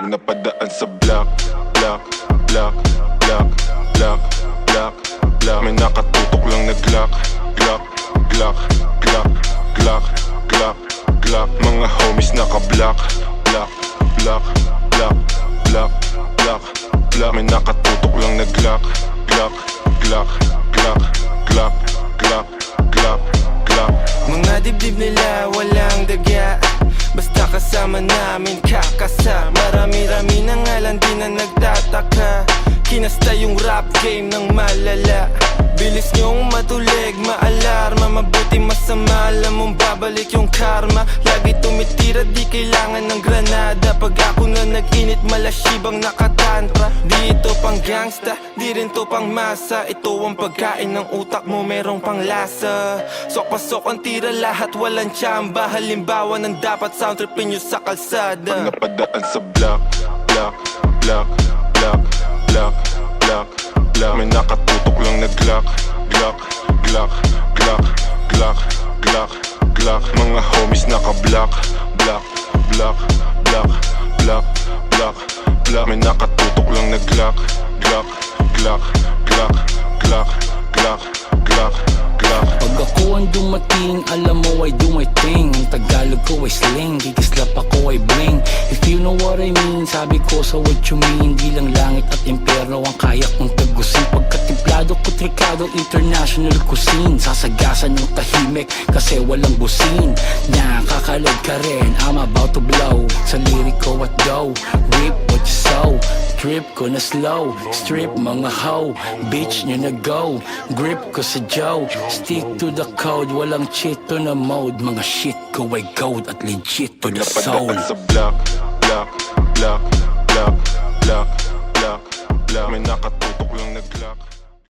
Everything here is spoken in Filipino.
Pag napadaan sa block, block, block, block, block, block, block. May nakatutok lang na Glock, Glock, Glock, Glock, Glock, Glock, Glock. Mga homies naka-block, block, block, block, block, block, block. May nakatutok lang na Glock, Glock, Glock, Glock, Glock, Glock, Glock, Glock. Mga dibdib nila walang daga, basta kasama namin kakasa. Marami-rami na nga lang di na nagtataka. Kinasta yung rap game ng malala. Bilis nyong matulig, maalarma. Mabuti masama, alam mong babalik yung karma. Lagi tumitira, di kailangan ng granada. Pag ako na nag-init, malasibang nakatantra. Di ito pang gangsta, di rin to pang masa. Ito ang pagkain ng utak mo, merong pang lasa. Sok-pasok ang tira, lahat walang tsamba. Halimbawa ng dapat sound tripin nyo sa kalsada. Pag napadaan sa block, block, block, block, block, block, block. May nakatutok lang na Glock, Glock, Glock, Glock, Glock, Glock, Glock. Mga homies naka-block, block, block, block, block, block, block. May nakatutok lang na Glock, Glock, Glock, Glock, Glock, Glock, Glock, Glock. Pag ako ang dumating, alam mo I do my thing. Ang Tagalog ko ay sling, kikislap ako ay bling. If you know what I mean, sabi ko sa what you mean. Di lang langit at impyerno ang kaya kong tagusin. Pagkatimplado ko trikado, international cuisine. Sasagasan ng tahimik kasi walang busin. Nakakalad ka rin, I'm about to blow. Sa lirik ko at go, rip what you sow. Trip ko na slow, strip mga hoe. Bitch nyo na go, grip ko sa Joe. Stick to the code, walang cheat to na mode. Mga shit ko ay gold at legit to the soul. Napadaan sa block, block, block, block, block, block, block. May nakatutok